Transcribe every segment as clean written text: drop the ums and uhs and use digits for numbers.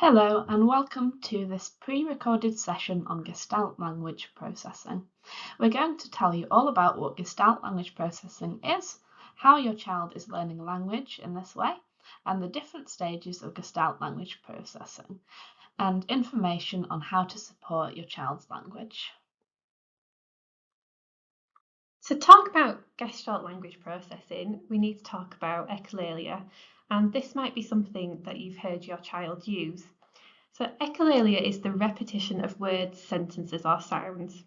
Hello and welcome to this pre-recorded session on Gestalt language processing. We're going to tell you all about what Gestalt language processing is, how your child is learning language in this way, and the different stages of Gestalt language processing, and information on how to support your child's language. To talk about Gestalt language processing, we need to talk about echolalia, and this might be something that you've heard your child use. So echolalia is the repetition of words, sentences or sounds,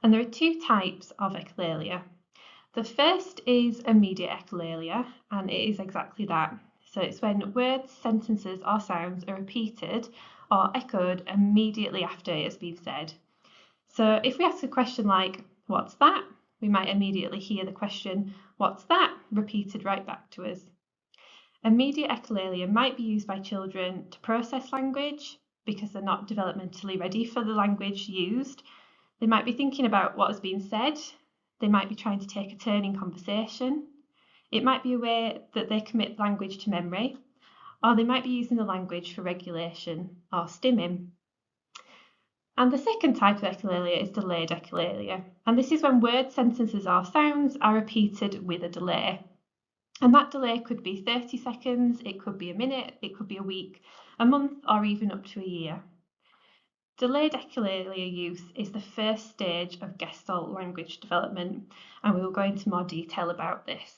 and there are two types of echolalia. The first is immediate echolalia, and it is exactly that. So it's when words, sentences or sounds are repeated or echoed immediately after it has been said. So if we ask a question like, "What's that?" we might immediately hear the question, "What's that?" repeated right back to us. Immediate echolalia might be used by children to process language because they're not developmentally ready for the language used. They might be thinking about what has been said. They might be trying to take a turn in conversation. It might be a way that they commit language to memory, or they might be using the language for regulation or stimming. And the second type of echolalia is delayed echolalia, and this is when words, sentences or sounds are repeated with a delay. And that delay could be 30 seconds, it could be a minute, it could be a week, a month or even up to a year. Delayed echolalia use is the first stage of Gestalt language development, and we will go into more detail about this.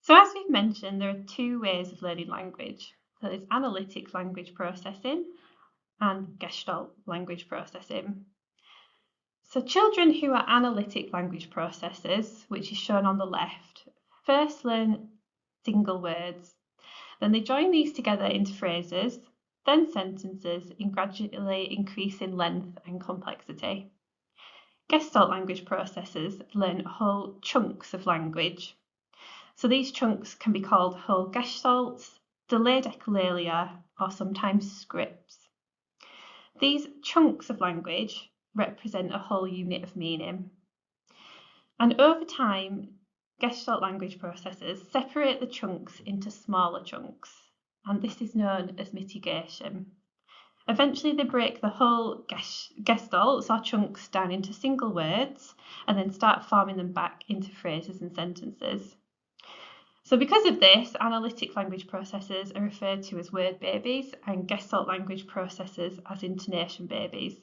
So as we've mentioned, there are two ways of learning language. So there's analytic language processing and Gestalt language processing. So children who are analytic language processors, which is shown on the left, first learn single words. Then they join these together into phrases, then sentences, and gradually increase in length and complexity. Gestalt language processors learn whole chunks of language. So these chunks can be called whole gestalts, delayed echolalia, or sometimes scripts. These chunks of language represent a whole unit of meaning. And over time, Gestalt language processors separate the chunks into smaller chunks, and this is known as mitigation. Eventually, they break the whole gestalts or chunks down into single words and then start forming them back into phrases and sentences. So because of this, analytic language processors are referred to as word babies and Gestalt language processors as intonation babies.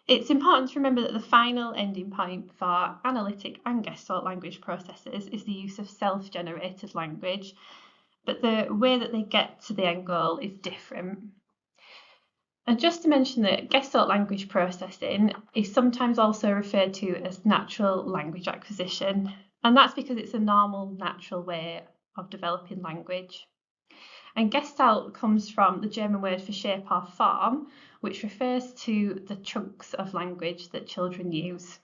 It's important to remember that the final ending point for analytic and Gestalt language processors is the use of self-generated language, but the way that they get to the end goal is different. And just to mention that Gestalt language processing is sometimes also referred to as natural language acquisition, and that's because it's a normal, natural way of developing language. And Gestalt comes from the German word for shape or form, which refers to the chunks of language that children use.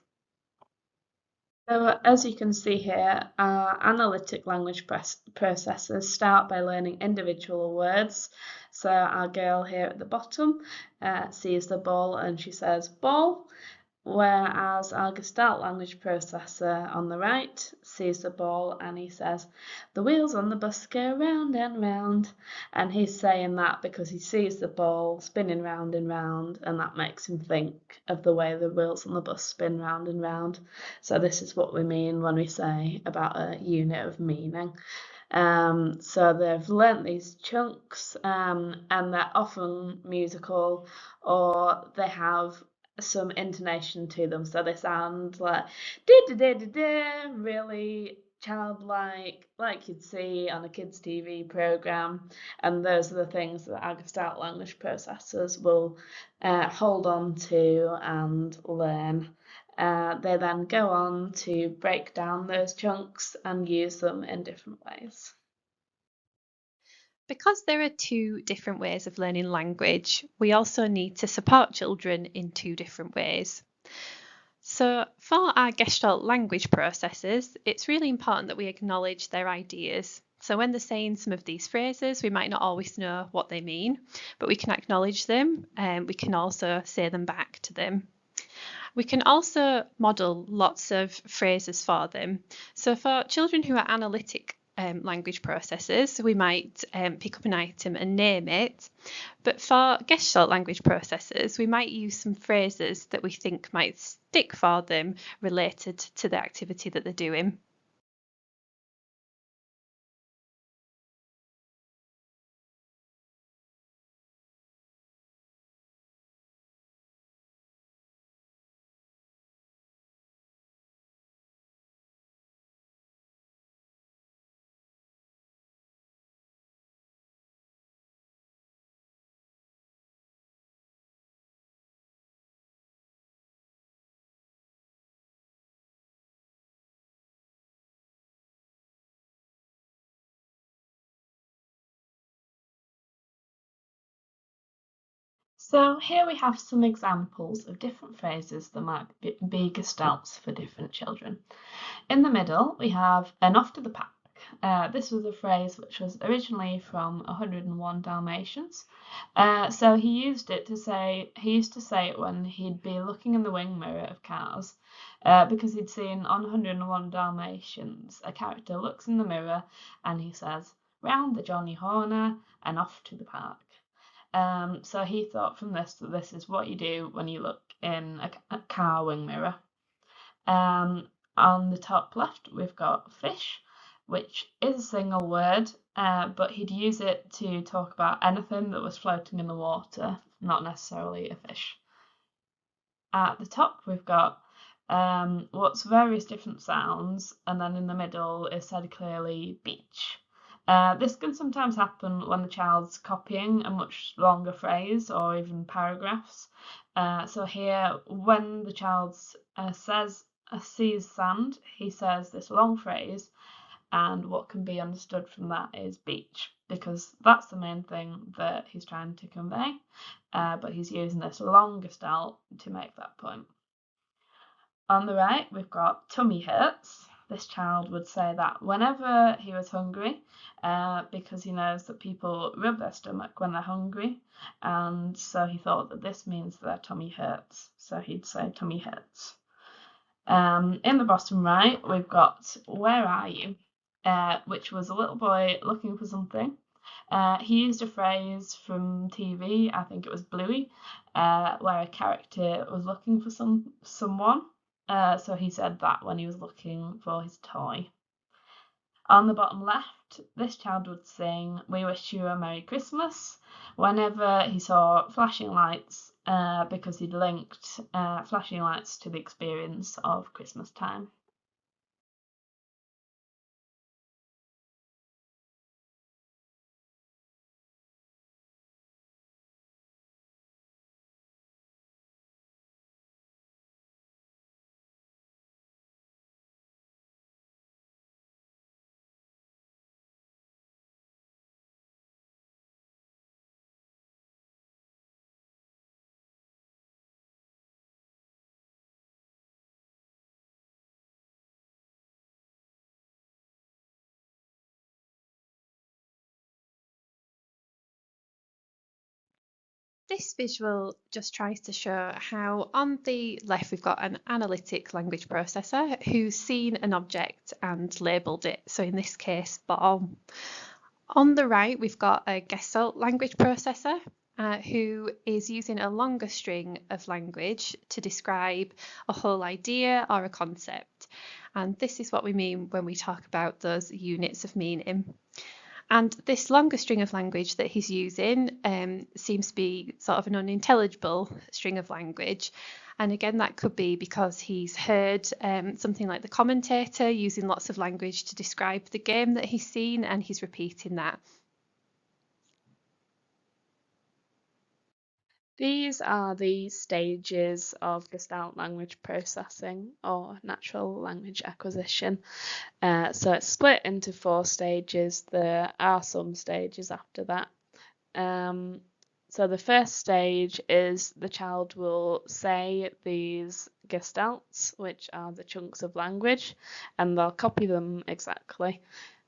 So as you can see here, our analytic language processors start by learning individual words. So our girl here at the bottom sees the ball and she says ball, whereas our Gestalt language processor on the right sees the ball and he says the wheels on the bus go round and round, and he's saying that because he sees the ball spinning round and round, and that makes him think of the way the wheels on the bus spin round and round. So this is what we mean when we say about a unit of meaning. So they've learnt these chunks and they're often musical, or they have some intonation to them, so they sound like really childlike, like you'd see on a kids' TV program, and those are the things that our Gestalt language processors will hold on to and learn. They then go on to break down those chunks and use them in different ways. Because there are two different ways of learning language, we also need to support children in two different ways. So for our Gestalt language processors, it's really important that we acknowledge their ideas. So when they're saying some of these phrases, we might not always know what they mean, but we can acknowledge them and we can also say them back to them. We can also model lots of phrases for them. So for children who are analytic language processes. We might pick up an item and name it. But for gestalt language processes, we might use some phrases that we think might stick for them related to the activity that they're doing. So here we have some examples of different phrases that might be gestalts for different children. In the middle, we have "and off to the park." This was a phrase which was originally from 101 Dalmatians. So he used to say it when he'd be looking in the wing mirror of cars, because he'd seen on 101 Dalmatians a character looks in the mirror and he says, "Round the Johnny Horner and off to the park." So he thought from this that this is what you do when you look in a car wing mirror. On the top left, we've got fish, which is a single word, but he'd use it to talk about anything that was floating in the water, not necessarily a fish. At the top, we've got what's various different sounds, and then in the middle is said clearly beach. This can sometimes happen when the child's copying a much longer phrase or even paragraphs. So here, when the child sees sand, he says this long phrase, and what can be understood from that is beach, because that's the main thing that he's trying to convey, but he's using this long gestalt to make that point. On the right, we've got tummy hurts. This child would say that whenever he was hungry, because he knows that people rub their stomach when they're hungry, and so he thought that this means their tummy hurts, so he'd say tummy hurts. In the bottom right, we've got "Where are you?" Which was a little boy looking for something. He used a phrase from TV, I think it was Bluey, where a character was looking for someone. So he said that when he was looking for his toy. On the bottom left, this child would sing "We wish you a Merry Christmas" whenever he saw flashing lights, because he'd linked flashing lights to the experience of Christmas time. This visual just tries to show how on the left we've got an analytic language processor who's seen an object and labelled it. So in this case, ball. On the right, we've got a gestalt language processor who is using a longer string of language to describe a whole idea or a concept. And this is what we mean when we talk about those units of meaning. And this longer string of language that he's using seems to be sort of an unintelligible string of language. And again, that could be because he's heard something like the commentator using lots of language to describe the game that he's seen, and he's repeating that. These are the stages of Gestalt language processing or natural language acquisition. So it's split into 4 stages. There are some stages after that. So the first stage is the child will say these gestalts, which are the chunks of language, and they'll copy them exactly.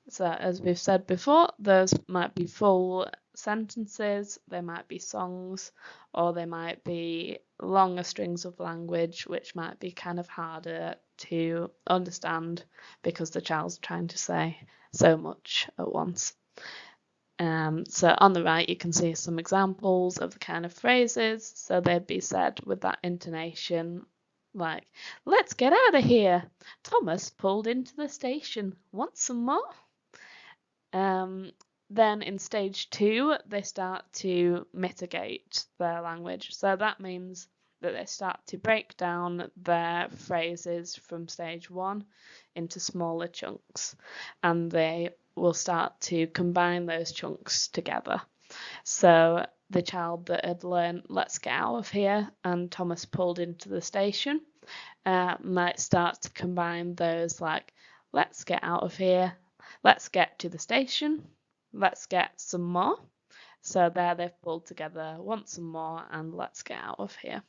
So as we've said before, those might be full sentences, they might be songs, or they might be longer strings of language, which might be kind of harder to understand because the child's trying to say so much at once. So on the right, you can see some examples of the kind of phrases. So they'd be said with that intonation, like, let's get out of here. Thomas pulled into the station. Want some more? Then in stage 2, they start to mitigate their language. So that means that they start to break down their phrases from stage 1 into smaller chunks, and they will start to combine those chunks together. So the child that had learned let's get out of here and Thomas pulled into the station might start to combine those, like let's get out of here, let's get to the station, let's get some more. So there they've pulled together want some more and let's get out of here.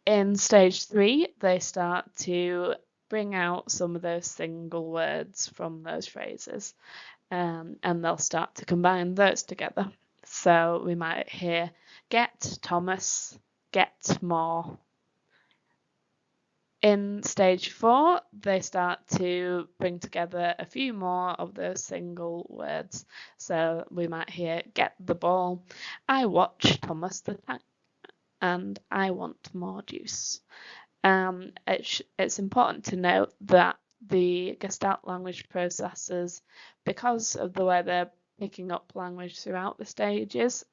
In stage 3, they start to bring out some of those single words from those phrases, and they'll start to combine those together. So we might hear get Thomas, get more. In stage 4, they start to bring together a few more of those single words. So we might hear get the ball, I watch Thomas the tank, and I want more juice. It's important to note that the Gestalt language processors, because of the way they're picking up language throughout the stages,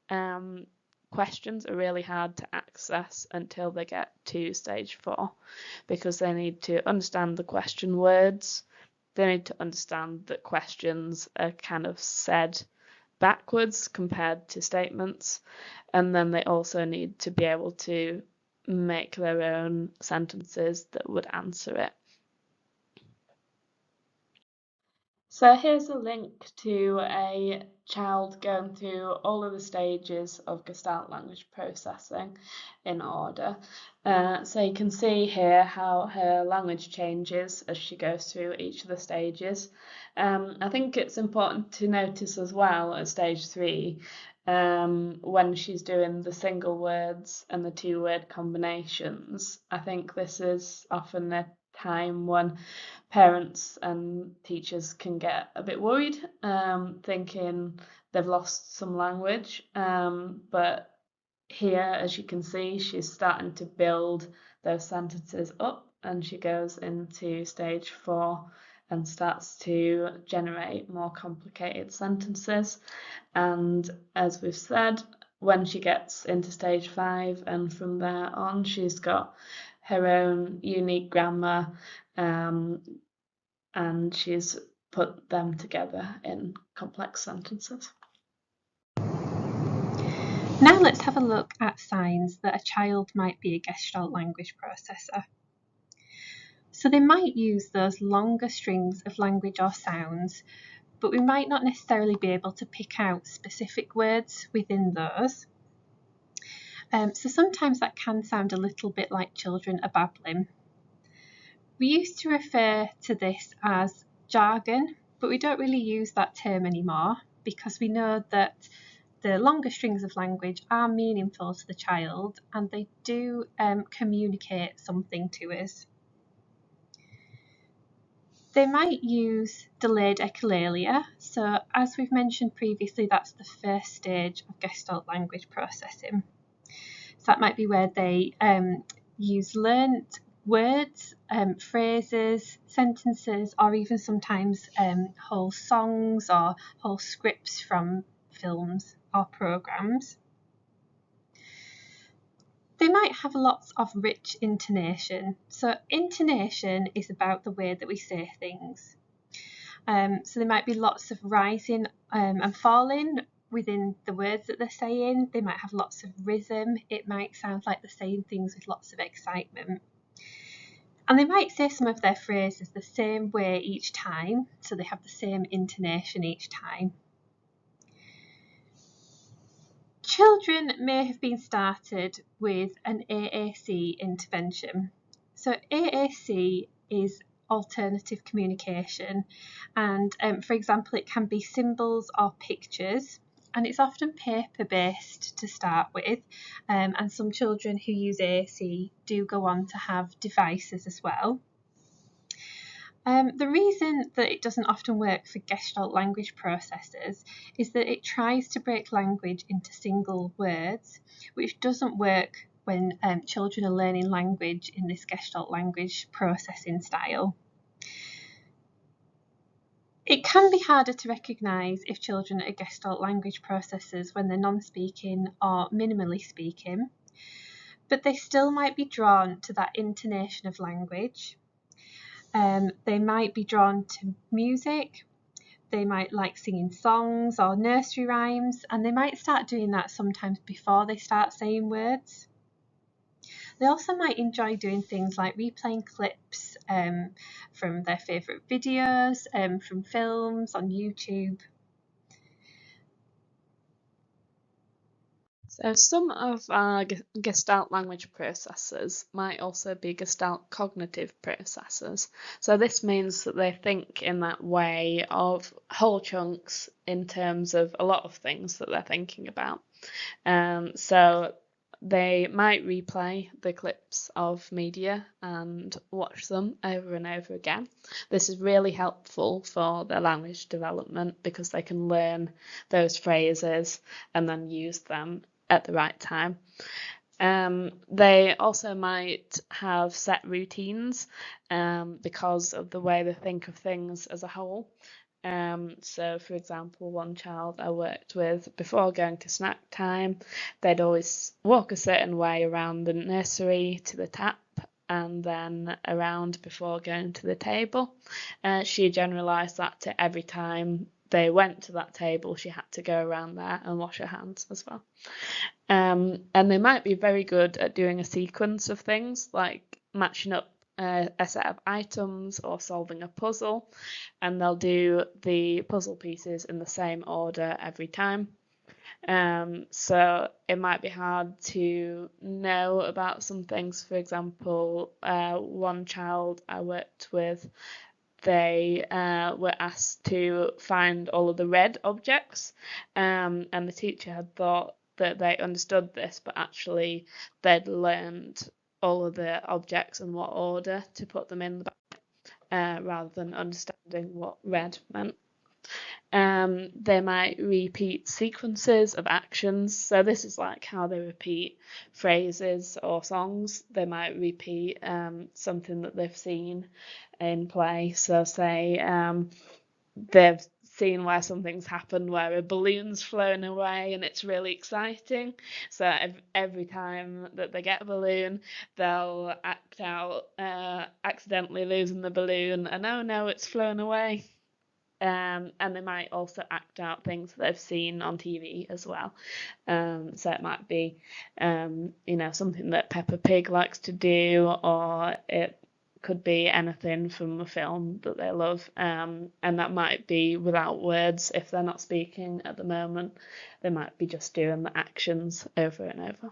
questions are really hard to access until they get to stage 4, because they need to understand the question words, they need to understand that questions are kind of said backwards compared to statements, and then they also need to be able to make their own sentences that would answer it. So here's a link to a child going through all of the stages of Gestalt language processing in order. So you can see here how her language changes as she goes through each of the stages. I think it's important to notice as well at stage 3, when she's doing the single words and the 2-word combinations. I think this is often a time when parents and teachers can get a bit worried, thinking they've lost some language. But here, as you can see, she's starting to build those sentences up, and she goes into stage 4 and starts to generate more complicated sentences. And as we've said, when she gets into stage 5 and from there on, she's got her own unique grammar, and she's put them together in complex sentences. Now let's have a look at signs that a child might be a Gestalt language processor. So they might use those longer strings of language or sounds, but we might not necessarily be able to pick out specific words within those. So sometimes that can sound a little bit like children are babbling. We used to refer to this as jargon, but we don't really use that term anymore because we know that the longer strings of language are meaningful to the child and they do communicate something to us. They might use delayed echolalia. So as we've mentioned previously, that's the first stage of Gestalt language processing. So that might be where they use learnt words, phrases, sentences, or even sometimes whole songs or whole scripts from films or programs. They might have lots of rich intonation. So intonation is about the way that we say things. So there might be lots of rising and falling within the words that they're saying. They might have lots of rhythm. It might sound like they're saying things with lots of excitement. And they might say some of their phrases the same way each time, so they have the same intonation each time. Children may have been started with an AAC intervention. So AAC is alternative communication, and for example, it can be symbols or pictures. and it's often paper-based to start with, and some children who use AC do go on to have devices as well. The reason that it doesn't often work for Gestalt language processors is that it tries to break language into single words, which doesn't work when children are learning language in this Gestalt language processing style. It can be harder to recognise if children are Gestalt language processors when they're non-speaking or minimally speaking, but they still might be drawn to that intonation of language. They might be drawn to music, they might like singing songs or nursery rhymes, and they might start doing that sometimes before they start saying words. They also might enjoy doing things like replaying clips from their favourite videos, from films on YouTube. So some of our Gestalt language processors might also be Gestalt cognitive processors. So this means that they think in that way of whole chunks in terms of a lot of things that they're thinking about. So they might replay the clips of media and watch them over and over again. This is really helpful for their language development because they can learn those phrases and then use them at the right time. They also might have set routines because of the way they think of things as a whole. So, for example, one child I worked with, before going to snack time, they'd always walk a certain way around the nursery to the tap and then around before going to the table. She generalised that to every time they went to that table, she had to go around there and wash her hands as well. And they might be very good at doing a sequence of things, like matching up a set of items or solving a puzzle, and they'll do the puzzle pieces in the same order every time. So it might be hard to know about some things. For example, one child I worked with, they were asked to find all of the red objects, and the teacher had thought that they understood this, but actually they'd learned all of the objects and what order to put them in the basket, rather than understanding what red meant. They might repeat sequences of actions. So this is like how they repeat phrases or songs. They might repeat something that they've seen in play. So say they've seen where something's happened, where a balloon's flown away and it's really exciting. So every time that they get a balloon, they'll act out accidentally losing the balloon and oh no, it's flown away. And they might also act out things that they've seen on TV as well. So it might be, something that Peppa Pig likes to do, or it could be anything from a film that they love. And that might be without words if they're not speaking at the moment. They might be just doing the actions over and over.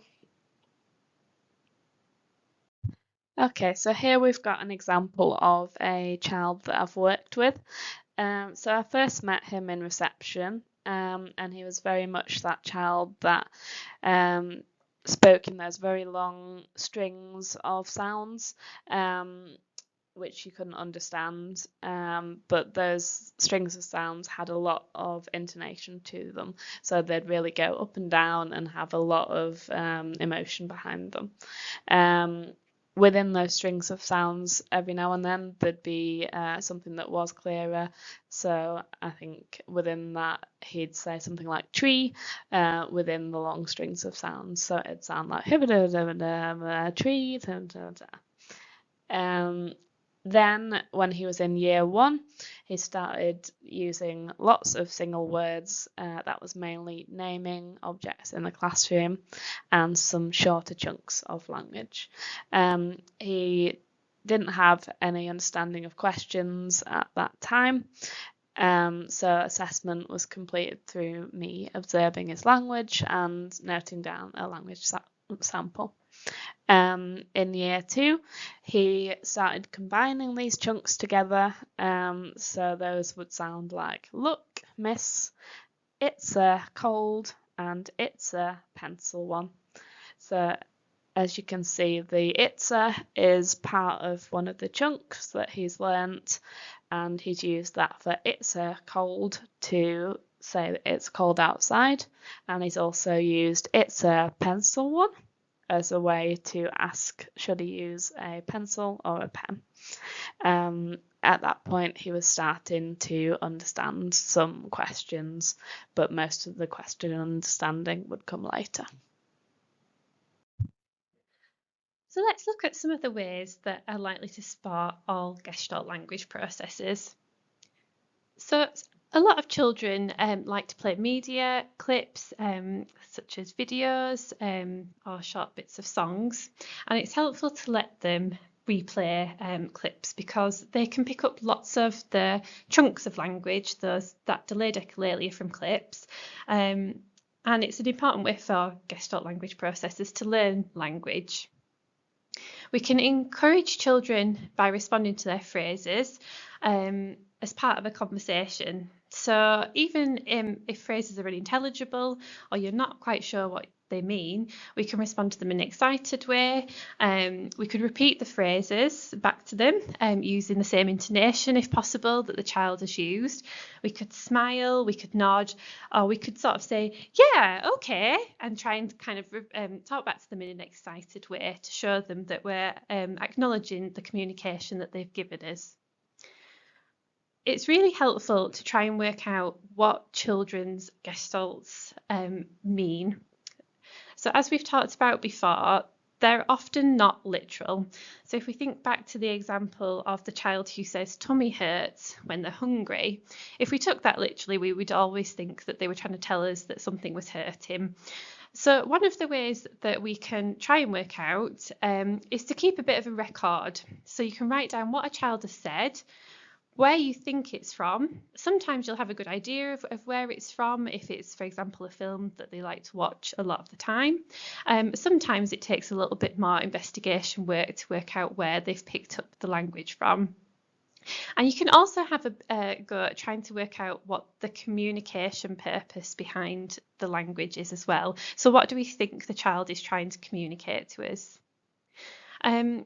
Okay, so here we've got an example of a child that I've worked with. So I first met him in reception, and he was very much that child that spoke in those very long strings of sounds, which you couldn't understand, but those strings of sounds had a lot of intonation to them, so they'd really go up and down and have a lot of emotion behind them. Within those strings of sounds, every now and then there'd be something that was clearer. So I think within that he'd say something like tree within the long strings of sounds. So it'd sound like tree. Then when he was in year 1, he started using lots of single words. That was mainly naming objects in the classroom and some shorter chunks of language. He didn't have any understanding of questions at that time. So assessment was completed through me observing his language and noting down a language sample. In year 2, he started combining these chunks together. So those would sound like look, miss, it's a cold and it's a pencil one. So as you can see, the it's a is part of one of the chunks that he's learnt, and he's used that for it's a cold to say that it's cold outside, and he's also used it's a pencil one as a way to ask should he use a pencil or a pen. At that point, he was starting to understand some questions, but most of the question and understanding would come later. So let's look at some of the ways that are likely to support all Gestalt language processes. So a lot of children like to play media clips such as videos or short bits of songs, and it's helpful to let them replay clips because they can pick up lots of the chunks of language, that delayed echolalia from clips, and it's an important way for Gestalt language processors to learn language. We can encourage children by responding to their phrases as part of a conversation. So even if phrases are unintelligible or you're not quite sure what they mean, we can respond to them in an excited way. We could repeat the phrases back to them using the same intonation if possible that the child has used. We could smile, we could nod, or we could sort of say, yeah, okay, and try and kind of talk back to them in an excited way to show them that we're acknowledging the communication that they've given us. It's really helpful to try and work out what children's gestalts mean. So as we've talked about before, they're often not literal. So if we think back to the example of the child who says tummy hurts when they're hungry, if we took that literally, we would always think that they were trying to tell us that something was hurting. So one of the ways that we can try and work out is to keep a bit of a record. So you can write down what a child has said, where you think it's from. Sometimes you'll have a good idea of where it's from if it's, for example, a film that they like to watch a lot of the time. Sometimes it takes a little bit more investigation work to work out where they've picked up the language from. And you can also have a go at trying to work out what the communication purpose behind the language is as well. So what do we think the child is trying to communicate to us? And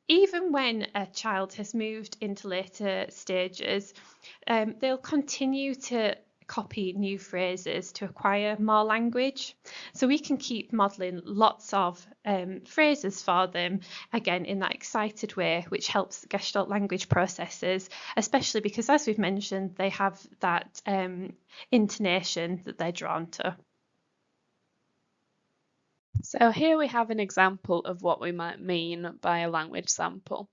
even when a child has moved into later stages, they'll continue to copy new phrases to acquire more language. So we can keep modelling lots of phrases for them, again, in that excited way, which helps Gestalt language processors, especially because, as we've mentioned, they have that intonation that they're drawn to. So here we have an example of what we might mean by a language sample.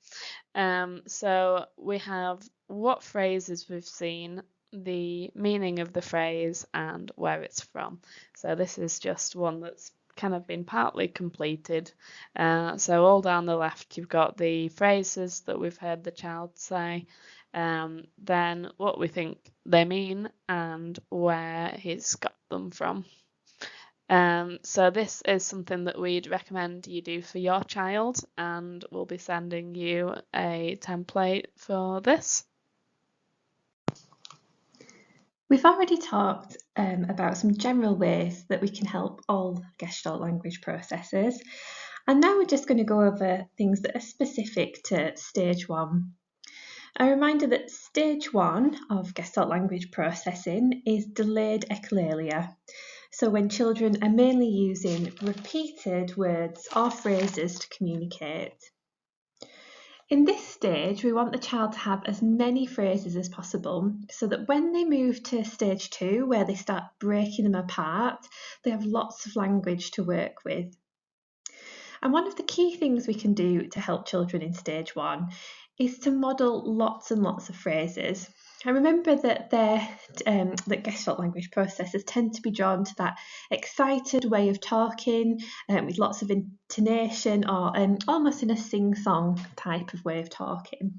So we have what phrases we've seen, the meaning of the phrase, and where it's from. So this is just one that's kind of been partly completed. So all down the left you've got the phrases that we've heard the child say, then what we think they mean and where he's got them from. So this is something that we'd recommend you do for your child, and we'll be sending you a template for this. We've already talked about some general ways that we can help all Gestalt language processors, and now we're just going to go over things that are specific to stage 1. A reminder that stage 1 of Gestalt language processing is delayed echolalia. So when children are mainly using repeated words or phrases to communicate. In this stage, we want the child to have as many phrases as possible so that when they move to stage 2, where they start breaking them apart, they have lots of language to work with. And one of the key things we can do to help children in stage 1 is to model lots and lots of phrases. I remember that that Gestalt language processors tend to be drawn to that excited way of talking with lots of intonation or almost in a sing-song type of way of talking.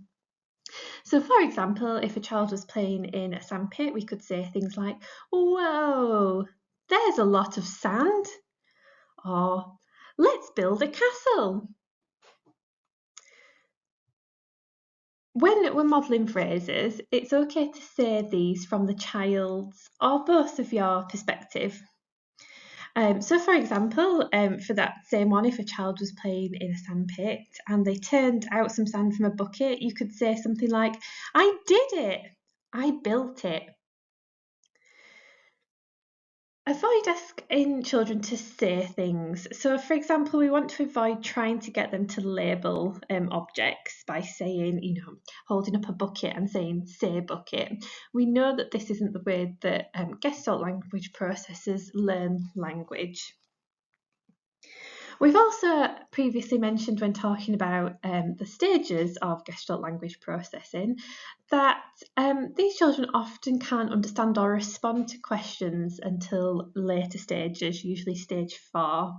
So for example, if a child was playing in a sandpit, we could say things like, "Whoa, there's a lot of sand," or "Let's build a castle." When we're modelling phrases, it's okay to say these from the child's or both of your perspective. So for example, for that same one, if a child was playing in a sandpit and they turned out some sand from a bucket, you could say something like, I did it, I built it. Avoid asking children to say things. So for example, we want to avoid trying to get them to label objects by saying, holding up a bucket and saying, say bucket. We know that this isn't the way that gestalt language processors learn language. We've also previously mentioned when talking about the stages of gestalt language processing that these children often can't understand or respond to questions until later stages, usually stage 4.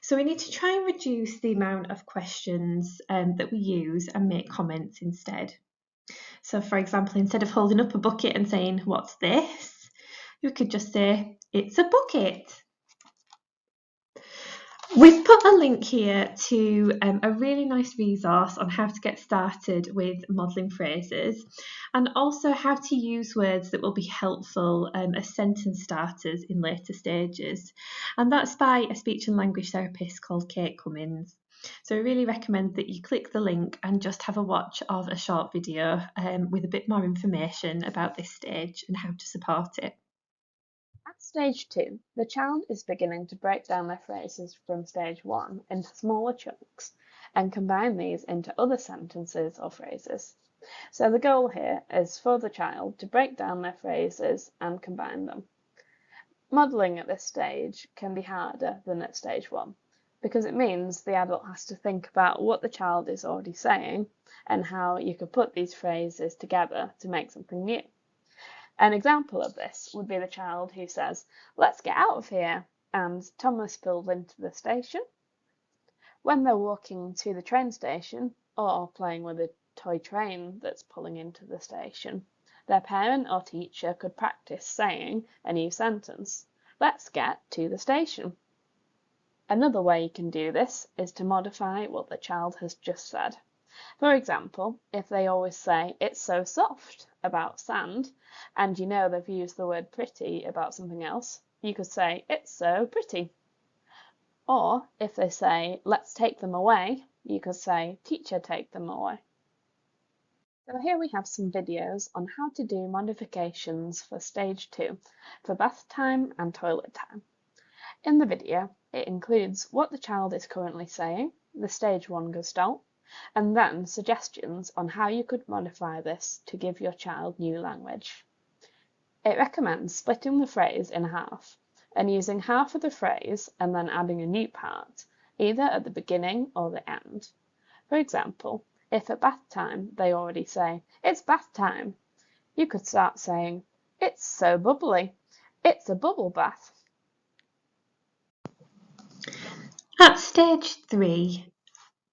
So we need to try and reduce the amount of questions that we use and make comments instead. So for example, instead of holding up a bucket and saying, what's this? You could just say, it's a bucket. We've put a link here to a really nice resource on how to get started with modelling phrases and also how to use words that will be helpful as sentence starters in later stages. And that's by a speech and language therapist called Kate Cummins. So I really recommend that you click the link and just have a watch of a short video with a bit more information about this stage and how to support it. At stage 2, the child is beginning to break down their phrases from stage 1 into smaller chunks and combine these into other sentences or phrases. So the goal here is for the child to break down their phrases and combine them. Modelling at this stage can be harder than at stage 1 because it means the adult has to think about what the child is already saying and how you could put these phrases together to make something new. An example of this would be the child who says, let's get out of here, and Thomas pulled into the station. When they're walking to the train station or playing with a toy train that's pulling into the station, their parent or teacher could practice saying a new sentence. Let's get to the station. Another way you can do this is to modify what the child has just said. For example, if they always say, it's so soft about sand, and you know they've used the word pretty about something else, you could say, it's so pretty. Or if they say, let's take them away, you could say, teacher, take them away. So here we have some videos on how to do modifications for stage 2, for bath time and toilet time. In the video, it includes what the child is currently saying, the stage 1 gestalt, and then suggestions on how you could modify this to give your child new language. It recommends splitting the phrase in half and using half of the phrase and then adding a new part, either at the beginning or the end. For example, if at bath time they already say, it's bath time, you could start saying, it's so bubbly, it's a bubble bath. At stage 3,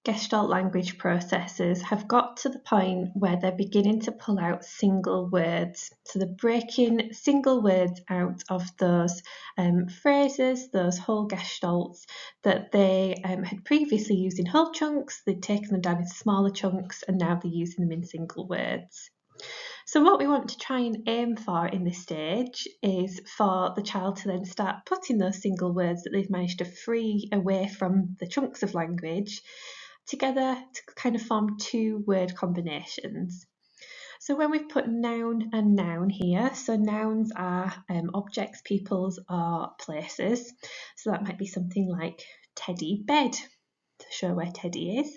Gestalt language processors have got to the point where they're beginning to pull out single words. So they're breaking single words out of those phrases, those whole gestalts that they had previously used in whole chunks. They'd taken them down into smaller chunks and now they're using them in single words. So what we want to try and aim for in this stage is for the child to then start putting those single words that they've managed to free away from the chunks of language together to kind of form 2 word combinations. So when we've put noun and noun here, so nouns are objects, peoples, or places. So that might be something like teddy bed to show where teddy is.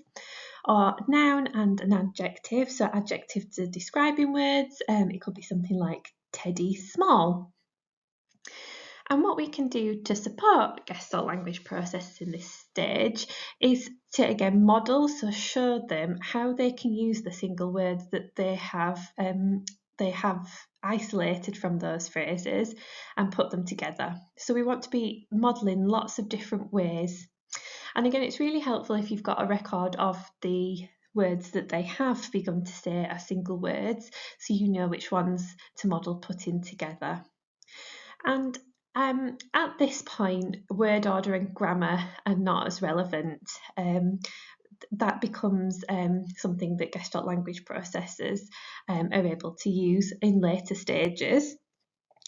Or noun and an adjective, so adjectives are describing words. It could be something like teddy small. And what we can do to support gestalt language processes in this stage is to again model, so show them how they can use the single words that they have isolated from those phrases and put them together. So we want to be modelling lots of different ways. And again, it's really helpful if you've got a record of the words that they have begun to say are single words, so you know which ones to model putting together. And at this point, word order and grammar are not as relevant. that becomes something that Gestalt language processors are able to use in later stages.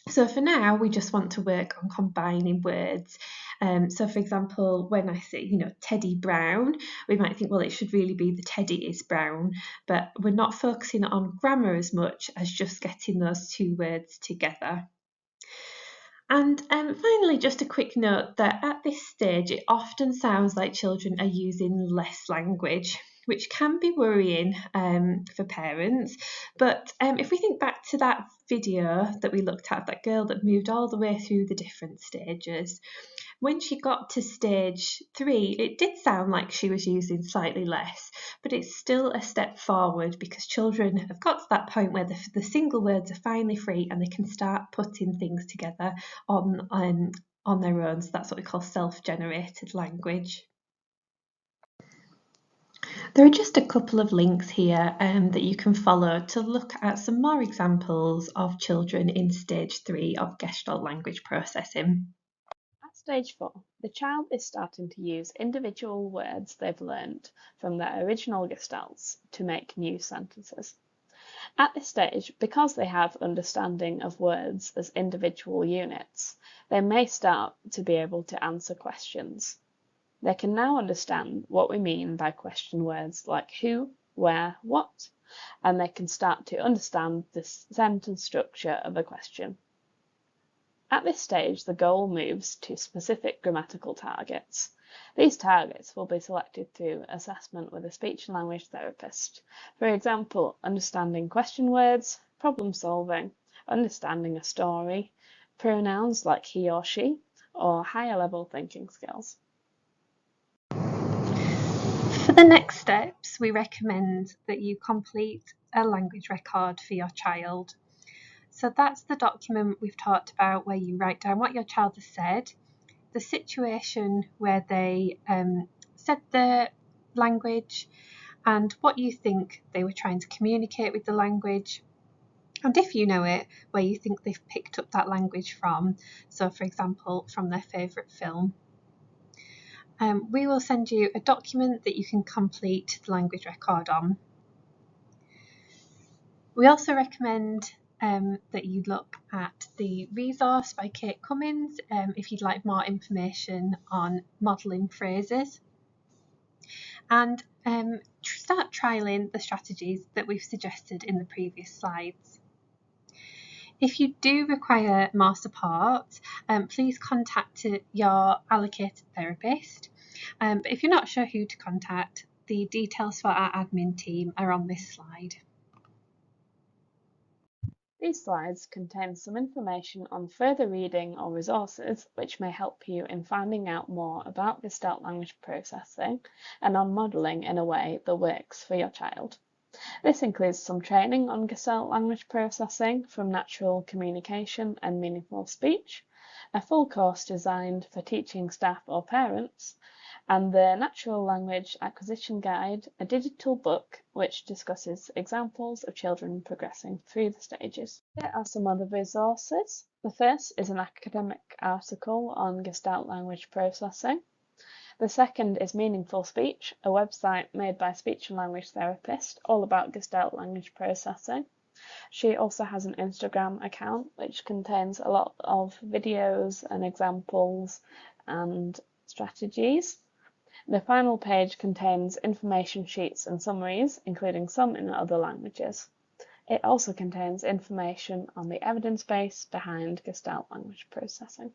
So for now, we just want to work on combining words. So for example, when I say, Teddy Brown, we might think, well, it should really be the teddy is brown, but we're not focusing on grammar as much as just getting those two words together. And finally, just a quick note that at this stage, it often sounds like children are using less language, which can be worrying for parents. But if we think back to that video that we looked at, that girl that moved all the way through the different stages, when she got to stage 3, it did sound like she was using slightly less, but it's still a step forward because children have got to that point where the single words are finally free and they can start putting things together on their own. So that's what we call self-generated language. There are just a couple of links here that you can follow to look at some more examples of children in stage 3 of Gestalt language processing. At stage 4, the child is starting to use individual words they've learnt from their original gestalts to make new sentences. At this stage, because they have understanding of words as individual units, they may start to be able to answer questions. They can now understand what we mean by question words like who, where, what, and they can start to understand the sentence structure of a question. At this stage, the goal moves to specific grammatical targets. These targets will be selected through assessment with a speech and language therapist. For example, understanding question words, problem solving, understanding a story, pronouns like he or she, or higher level thinking skills. For the next steps, we recommend that you complete a language record for your child. So that's the document we've talked about where you write down what your child has said, the situation where they said the language, and what you think they were trying to communicate with the language, and if you know it, where you think they've picked up that language from. So for example, from their favourite film. We will send you a document that you can complete the language record on. We also recommend that you look at the resource by Kate Cummins if you'd like more information on modelling phrases, and start trialling the strategies that we've suggested in the previous slides. If you do require more support, please contact your allocated therapist. But if you're not sure who to contact, the details for our admin team are on this slide. These slides contain some information on further reading or resources which may help you in finding out more about Gestalt language processing and on modelling in a way that works for your child. This includes some training on Gestalt language processing from natural communication and meaningful speech, a full course designed for teaching staff or parents, and the Natural Language Acquisition Guide, a digital book which discusses examples of children progressing through the stages. Here are some other resources. The first is an academic article on Gestalt language processing. The second is Meaningful Speech, a website made by a speech and language therapist all about Gestalt language processing. She also has an Instagram account which contains a lot of videos and examples and strategies. The final page contains information sheets and summaries, including some in other languages. It also contains information on the evidence base behind Gestalt language processing.